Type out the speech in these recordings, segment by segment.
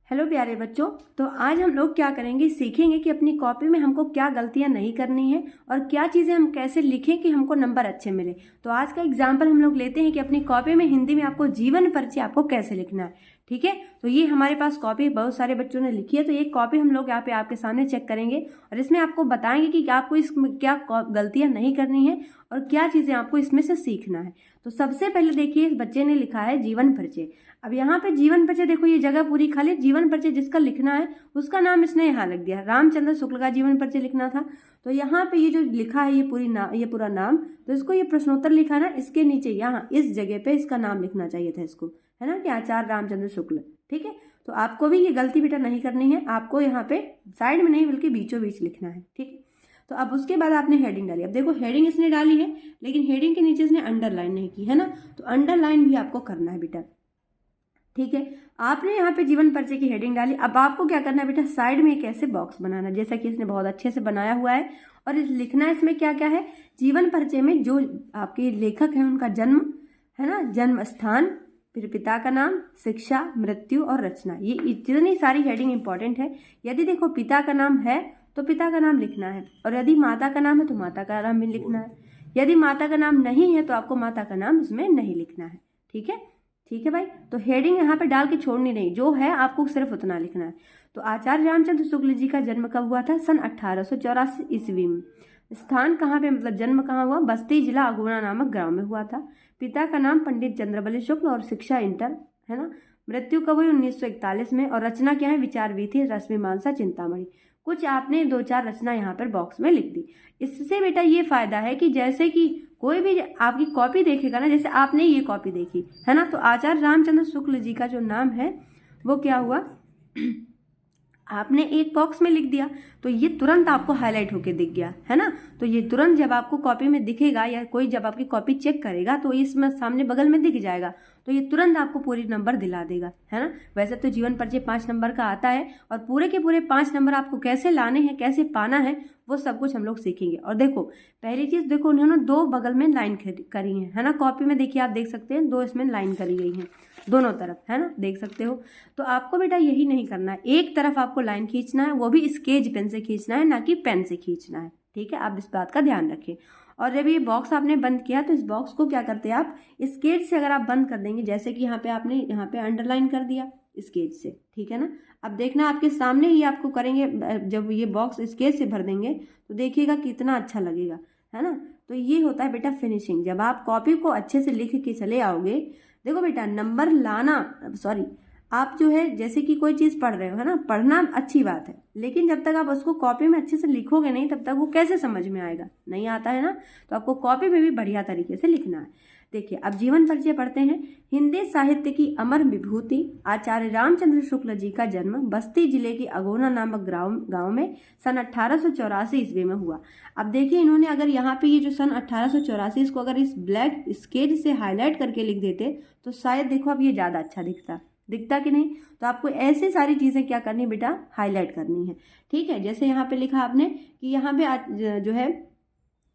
Hello प्यारे बच्चों। तो आज हम लोग क्या करेंगे, सीखेंगे कि अपनी कॉपी में हमको क्या गलतियां नहीं करनी है और क्या चीज़ें हम कैसे लिखें कि हमको नंबर अच्छे मिले। तो आज का एग्जाम्पल हम लोग लेते हैं कि अपनी कॉपी में हिंदी में आपको जीवन परिचय आपको कैसे लिखना है। ठीक है, तो ये हमारे पास कॉपी बहुत सारे बच्चों ने लिखी है, तो ये कॉपी हम लोग यहाँ पे आपके सामने चेक करेंगे और इसमें आपको बताएंगे कि आपको इसमें क्या गलतियां नहीं करनी है और क्या चीज़ें आपको इसमें से सीखना है। तो सबसे पहले देखिए, इस बच्चे ने लिखा है जीवन परिचय। अब यहाँ पे जीवन परिचय देखो, ये जगह पूरी खाली। जीवन परिचय जिसका लिखना है उसका नाम इसने यहाँ लिख दिया, रामचंद्र शुक्ल का जीवन परिचय लिखना था। तो यहाँ पे ये जो लिखा है ये पूरा नाम, तो इसको ये प्रश्नोत्तर लिखा है ना, इसके नीचे यहाँ इस जगह पे इसका नाम लिखना चाहिए था इसको, है ना, कि आचार्य रामचंद्र शुक्ल। ठीक है, तो आपको भी ये गलती बेटा नहीं करनी है, आपको यहाँ पे साइड में नहीं बल्कि बीचों बीच लिखना है। ठीक है, तो अब उसके बाद आपने हेडिंग डाली। अब देखो हेडिंग इसने डाली है, लेकिन हेडिंग के नीचे इसने अंडरलाइन नहीं की है ना, तो अंडरलाइन भी आपको करना है बेटा। ठीक है, आपने यहाँ पे जीवन परिचय की हेडिंग डाली। अब आपको क्या करना है बेटा, साइड में एक ऐसे बॉक्स बनाना, जैसा कि इसने बहुत अच्छे से बनाया हुआ है। और इस लिखना है इसमें क्या क्या है, जीवन परिचय में जो आपके लेखक हैं उनका जन्म, है ना, जन्म स्थान, फिर पिता का नाम, शिक्षा, मृत्यु और रचना। ये इतनी सारी हेडिंग इंपॉर्टेंट है। यदि देखो पिता का नाम है तो पिता का नाम लिखना है, और यदि माता का नाम है तो माता का नाम भी लिखना है। यदि माता का नाम नहीं है तो आपको माता का नाम इसमें नहीं लिखना है। ठीक है, ठीक है भाई। तो हेडिंग यहाँ पे डाल के छोड़नी नहीं, जो है आपको सिर्फ उतना लिखना है। तो आचार्य रामचंद्र शुक्ल जी का जन्म कब हुआ था, सन 1884 ईस्वी में। स्थान कहाँ पे, मतलब जन्म कहाँ हुआ, बस्ती जिला अगुना नामक गांव में हुआ था। पिता का नाम पंडित चंद्रबली शुक्ल और शिक्षा इंटर, है ना। मृत्यु कब हुई, 1941 में। और रचना क्या है, विचार वीथी, रश्मिमांसा, चिंतामणि। कुछ आपने 2-4 रचना यहाँ पर बॉक्स में लिख दी। इससे बेटा ये फायदा है कि जैसे कि कोई भी आपकी कॉपी देखेगा ना, जैसे आपने ये कॉपी देखी है ना, तो आचार्य रामचंद्र शुक्ल जी का जो नाम है वो क्या हुआ, आपने एक बॉक्स में लिख दिया, तो ये तुरंत आपको हाईलाइट होके दिख गया, है ना। तो ये तुरंत जब आपको कॉपी में दिखेगा या कोई जब आपकी कॉपी चेक करेगा तो इसमें सामने बगल में दिख जाएगा, तो ये तुरंत आपको पूरी नंबर दिला देगा, है ना। वैसे तो जीवन परिचय 5 नंबर का आता है, और पूरे के पूरे 5 नंबर आपको कैसे लाने हैं, कैसे पाना है, वो सब कुछ हम लोग सीखेंगे। और देखो पहली चीज, देखो उन्होंने 2 बगल में लाइन करी है ना, कॉपी में देखिए आप देख सकते हैं 2 इसमें लाइन करी गई है दोनों तरफ, है ना, देख सकते हो। तो आपको बेटा यही नहीं करना है, एक तरफ आपको लाइन खींचना है, वो भी स्केच पेन से खींचना है, ना कि पेन से खींचना है। ठीक है, आप इस बात का ध्यान रखें। और जब ये बॉक्स आपने बंद किया तो इस बॉक्स को क्या करते हैं आप, स्केच से अगर आप बंद कर देंगे, जैसे कि यहाँ पे आपने यहाँ पे अंडरलाइन कर दिया स्केच से, ठीक है ना। अब देखना आपके सामने ही आपको करेंगे, जब ये बॉक्स स्केच से भर देंगे तो देखिएगा कितना अच्छा लगेगा, है ना। तो ये होता है बेटा फिनिशिंग, जब आप कॉपी को अच्छे से लिख के चले आओगे। देखो बेटा नंबर लाना, सॉरी, आप जो है जैसे कि कोई चीज़ पढ़ रहे हो, है ना, पढ़ना अच्छी बात है, लेकिन जब तक आप उसको कॉपी में अच्छे से लिखोगे नहीं तब तक वो कैसे समझ में आएगा, नहीं आता है ना। तो आपको कॉपी में भी बढ़िया तरीके से लिखना है। देखिए अब जीवन परिचय पढ़ते हैं। हिंदी साहित्य की अमर विभूति आचार्य रामचंद्र शुक्ल जी का जन्म बस्ती जिले के अगोना नामक गांव में सन 1884 ईस्वी में हुआ। अब देखिए इन्होंने अगर यहाँ पे ये जो सन 1884 इसको अगर इस ब्लैक स्केच से हाईलाइट करके लिख देते तो शायद देखो अब ये ज़्यादा अच्छा दिखता कि नहीं। तो आपको ऐसी सारी चीज़ें क्या करनी है बेटा, हाईलाइट करनी है। ठीक है, जैसे यहाँ पे लिखा आपने कि यहाँ पे जो है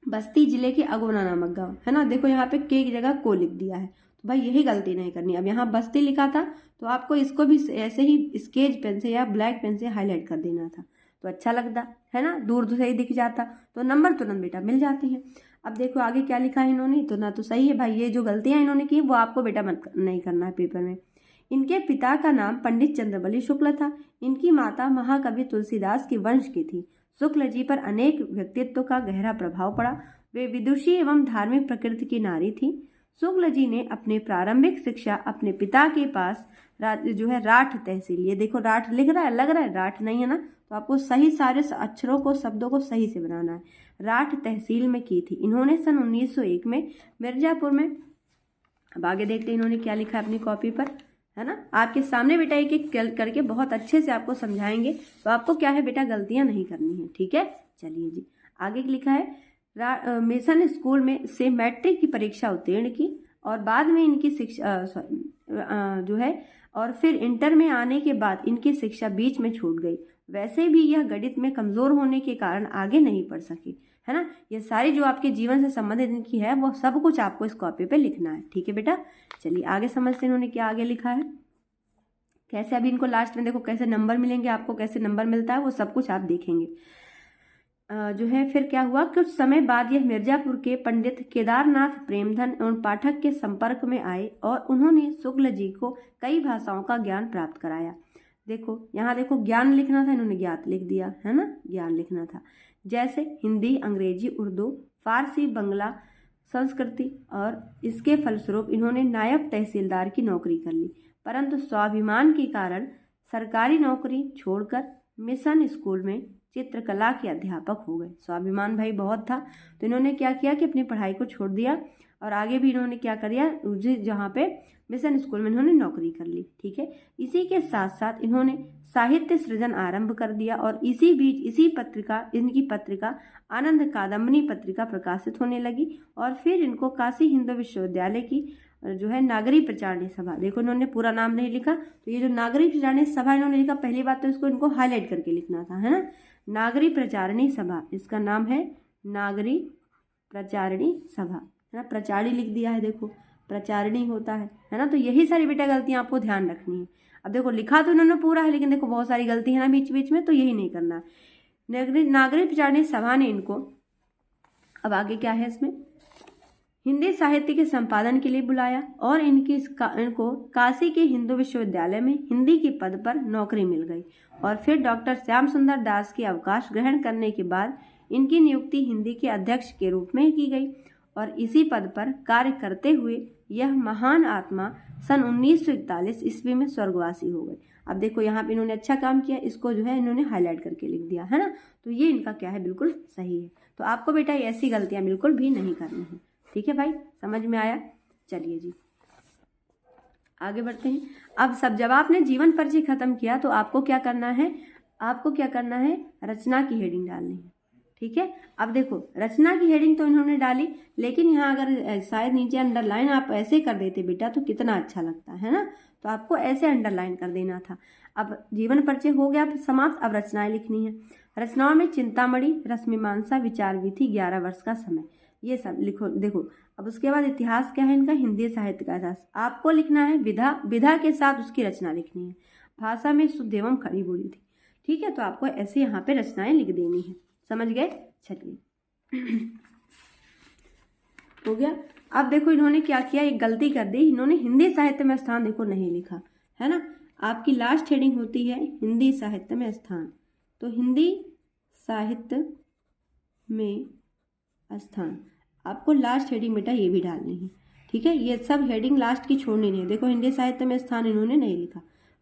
बस्ती जिले के अगोना नामक गांव, है ना, देखो यहाँ पे के की जगह को लिख दिया है, तो भाई यही गलती नहीं करनी। अब यहाँ बस्ती लिखा था तो आपको इसको भी ऐसे ही स्केच पेन से या ब्लैक पेन से हाईलाइट कर देना था, तो अच्छा लगता है ना, दूर से ही दिख जाता, तो नंबर तुरंत बेटा मिल जाते हैं। अब देखो आगे क्या लिखा है इन्होंने, तो ना तो सही है भाई, ये जो गलतियाँ इन्होंने की वो आपको बेटा नहीं करना है पेपर में। इनके पिता का नाम पंडित चंद्रबली शुक्ल था। इनकी माता महाकवि तुलसीदास के वंश की थी। शुक्ल जी पर अनेक व्यक्तित्व का गहरा प्रभाव पड़ा। वे विदुषी एवं धार्मिक प्रकृति की नारी थी। शुक्ल जी ने अपने प्रारंभिक शिक्षा अपने पिता के पास जो है राठ तहसील, ये देखो राठ लिख रहा है, लग रहा है राठ नहीं है ना, तो आपको सही सारे अक्षरों को शब्दों को सही से बनाना है, राठ तहसील में की थी। इन्होंने सन 1901 में मिर्जापुर में, अब आगे देखते हैं इन्होंने क्या लिखा है अपनी कॉपी पर, है ना, आपके सामने बेटा एक एक करके बहुत अच्छे से आपको समझाएंगे, तो आपको क्या है बेटा गलतियां नहीं करनी है। ठीक है, चलिए जी आगे लिखा है मिशन स्कूल में से मैट्रिक की परीक्षा उत्तीर्ण की और बाद में इनकी शिक्षा जो है, और फिर इंटर में आने के बाद इनकी शिक्षा बीच में छूट गई। वैसे भी यह गणित में कमजोर होने के कारण आगे नहीं पढ़ सकी, है ना। ये सारी जो आपके जीवन से संबंधित इनकी है वो सब कुछ आपको इस कॉपी पे लिखना है। ठीक है बेटा, चलिए आगे समझते हैं इन्होंने क्या आगे लिखा है। कैसे अभी इनको लास्ट में देखो कैसे नंबर मिलेंगे आपको, कैसे नंबर मिलता है वो सब कुछ आप देखेंगे। जो है फिर क्या हुआ, कुछ समय बाद यह मिर्जापुर के पंडित केदारनाथ प्रेमधन एवं पाठक के संपर्क में आए और उन्होंने शुक्ल जी को कई भाषाओं का ज्ञान प्राप्त कराया। देखो यहाँ देखो ज्ञान लिखना था, इन्होंने ज्ञात लिख दिया है ना, ज्ञान लिखना था। जैसे हिंदी, अंग्रेजी, उर्दू, फारसी, बंगला, संस्कृति, और इसके फलस्वरूप इन्होंने नायब तहसीलदार की नौकरी कर ली। परंतु स्वाभिमान के कारण सरकारी नौकरी छोड़कर मिशन स्कूल में चित्रकला के अध्यापक हो गए। स्वाभिमान भाई बहुत था, तो इन्होंने क्या किया कि अपनी पढ़ाई को छोड़ दिया और आगे भी इन्होंने क्या कर दिया, जहाँ पे मिशन स्कूल में इन्होंने नौकरी कर ली। ठीक है, इसी के साथ साथ इन्होंने साहित्य सृजन आरंभ कर दिया और इसी बीच इनकी पत्रिका आनंद कादम्बनी पत्रिका प्रकाशित होने लगी। और फिर इनको काशी हिंदू विश्वविद्यालय की जो है नागरी प्रचारणी सभा, देखो इन्होंने पूरा नाम नहीं लिखा, तो ये जो नागरी प्रचारणी सभा इन्होंने लिखा, पहली बात तो इसको इनको हाईलाइट करके लिखना था, है ना। नागरी प्रचारणी सभा, इसका नाम है नागरी प्रचारणी सभा, है ना। प्रचारणी लिख दिया है, देखो प्रचारणी होता है ना। तो यही सारी बेटा गलतियां आपको ध्यान रखनी है। अब देखो लिखा तो इन्होंने पूरा है, लेकिन देखो बहुत सारी गलती है ना बीच बीच में, तो यही नहीं करना है। नागरी प्रचारणी सभा ने इनको, अब आगे क्या है इसमें, हिंदी साहित्य के संपादन के लिए बुलाया और इनको काशी के हिंदू विश्वविद्यालय में हिंदी के पद पर नौकरी मिल गई। और फिर डॉक्टर श्याम सुंदर दास के अवकाश ग्रहण करने के बाद इनकी नियुक्ति हिंदी के अध्यक्ष के रूप में की गई और इसी पद पर कार्य करते हुए यह महान आत्मा सन 1941 ईस्वी में स्वर्गवासी हो गए। अब देखो यहाँ पे इन्होंने अच्छा काम किया, इसको जो है इन्होंने हाईलाइट करके लिख दिया, है ना। तो ये इनका क्या है, बिल्कुल सही है। तो आपको बेटा ऐसी गलतियां बिल्कुल भी नहीं करनी है। ठीक है भाई, समझ में आया। चलिए जी आगे बढ़ते हैं। अब जब आपने जीवन परिचय खत्म किया तो आपको क्या करना है, रचना की हेडिंग डालनी है। ठीक है, अब देखो रचना की हेडिंग तो इन्होंने डाली, लेकिन यहाँ अगर शायद नीचे अंडरलाइन आप ऐसे कर देते बेटा तो कितना अच्छा लगता है ना। तो आपको ऐसे अंडरलाइन कर देना था। अब जीवन परिचय हो गया समाप्त, अब रचनाएं लिखनी है। रचनाओं में चिंतामणि, रश्मिमांसा, विचार विधि, 11 वर्ष का समय, ये सब लिखो। देखो अब उसके बाद इतिहास क्या है इनका, हिंदी साहित्य का इतिहास आपको लिखना है। विधा के साथ उसकी रचना लिखनी है। भाषा में शुद्ध एवं खड़ी बोली थी। ठीक है, तो आपको ऐसे यहाँ पे रचनाएं लिख देनी है। समझ गए। चलिए हो गया। अब देखो इन्होंने क्या किया, एक गलती कर दी, इन्होंने हिंदी साहित्य में स्थान देखो नहीं लिखा, है ना। आपकी लास्ट हेडिंग होती है हिंदी साहित्य में स्थान, तो हिंदी साहित्य में स्थान आपको लास्ट हेडिंग बेटा ये भी डालनी है। ठीक है, ये सब हेडिंग लास्ट की छोड़नी नहीं है। देखो हिंदी साहित्य में स्थान इन्होंने नहीं लिखा,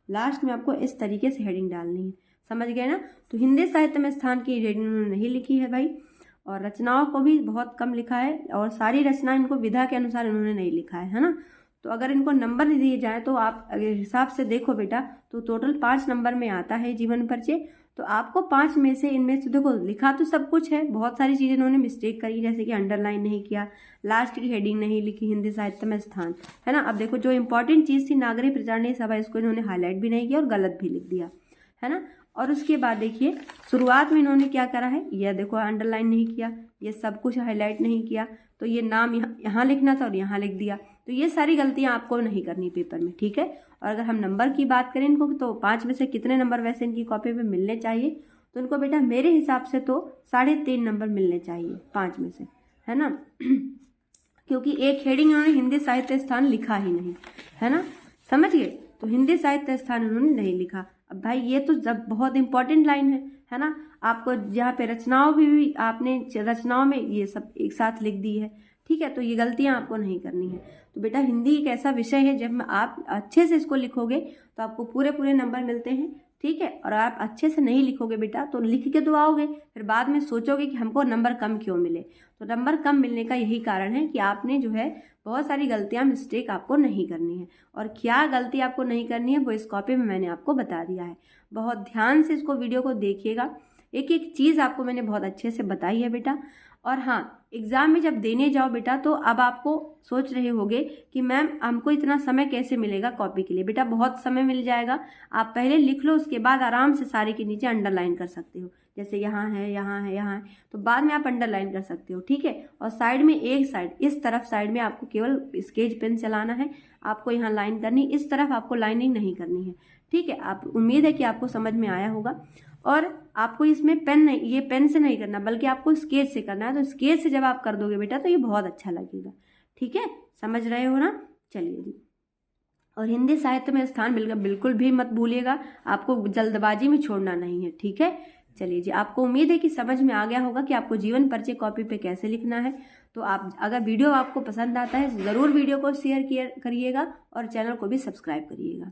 लास्ट में आपको इस तरीके से हेडिंग डालनी है। समझ गए ना। तो हिंदी साहित्य में स्थान की हेडिंग इन्होंने नहीं लिखी है भाई, और रचनाओं को भी बहुत कम लिखा है, और सारी रचना इनको विधा के अनुसार इन्होंने नहीं लिखा है ना। तो अगर इनको नंबर दिए जाए तो आप अगर हिसाब से देखो बेटा तो टोटल 5 नंबर में आता है जीवन परिचय। तो आपको 5 में से इनमें से देखो लिखा तो सब कुछ है, बहुत सारी चीज़ें इन्होंने मिस्टेक करी, जैसे कि अंडरलाइन नहीं किया, लास्ट की हेडिंग नहीं लिखी, हिंदी साहित्य में स्थान, है ना। अब देखो जो इंपॉर्टेंट चीज़ थी नागरिक प्रचारणी सभा, इसको इन्होंने हाईलाइट भी नहीं किया और गलत भी लिख दिया, है ना। और उसके बाद देखिए शुरुआत में इन्होंने क्या करा है, यह देखो अंडरलाइन नहीं किया, ये सब कुछ हाईलाइट नहीं किया, तो ये नाम यहाँ लिखना था और यहाँ लिख दिया। तो ये सारी गलतियाँ आपको नहीं करनी पेपर में। ठीक है, और अगर हम नंबर की बात करें इनको, तो 5 में से कितने नंबर वैसे इनकी कॉपी पे मिलने चाहिए, तो इनको बेटा मेरे हिसाब से तो 3.5 नंबर मिलने चाहिए 5 में से, है ना। क्योंकि एक हेडिंग इन्होंने हिंदी साहित्य स्थान लिखा ही नहीं, है ना, समझ गए। तो हिंदी साहित्य स्थान उन्होंने नहीं लिखा। अब भाई ये तो जब बहुत इंपॉर्टेंट लाइन है ना। आपको जहाँ पे रचनाओं भी आपने रचनाओं में ये सब एक साथ लिख दी है। ठीक है, तो ये गलतियाँ आपको नहीं करनी है। तो बेटा हिंदी एक ऐसा विषय है जब आप अच्छे से इसको लिखोगे तो आपको पूरे नंबर मिलते हैं। ठीक है, और आप अच्छे से नहीं लिखोगे बेटा तो लिख के तो आओगे, फिर बाद में सोचोगे कि हमको नंबर कम क्यों मिले। तो नंबर कम मिलने का यही कारण है कि आपने जो है बहुत सारी गलतियां मिस्टेक आपको नहीं करनी है। और क्या गलती आपको नहीं करनी है वो इस कॉपी में मैंने आपको बता दिया है। बहुत ध्यान से इसको वीडियो को देखिएगा, एक एक चीज़ आपको मैंने बहुत अच्छे से बताई है बेटा। और हाँ, एग्ज़ाम में जब देने जाओ बेटा तो अब आपको सोच रहे होगे कि मैम हमको इतना समय कैसे मिलेगा कॉपी के लिए। बेटा बहुत समय मिल जाएगा, आप पहले लिख लो, उसके बाद आराम से सारे के नीचे अंडरलाइन कर सकते हो। जैसे यहाँ है, यहाँ है, यहाँ है, तो बाद में आप अंडरलाइन कर सकते हो। ठीक है, और साइड में एक साइड इस तरफ साइड में आपको केवल स्केच पेन चलाना है, आपको यहाँ लाइन करनी, इस तरफ आपको लाइनिंग नहीं करनी है। ठीक है, आप उम्मीद है कि आपको समझ में आया होगा। और आपको इसमें पेन नहीं, ये पेन से नहीं करना बल्कि आपको स्केच से करना है। तो स्केच से जब आप कर दोगे बेटा तो ये बहुत अच्छा लगेगा। ठीक है, समझ रहे हो ना। चलिए जी। और हिंदी साहित्य में स्थान बिल्कुल भी मत भूलिएगा, आपको जल्दबाजी में छोड़ना नहीं है। ठीक है, चलिए जी। आपको उम्मीद है कि समझ में आ गया होगा कि आपको जीवन परिचय कॉपी पे कैसे लिखना है। तो आप अगर वीडियो आपको पसंद आता है ज़रूर वीडियो को शेयर करिएगा और चैनल को भी सब्सक्राइब करिएगा।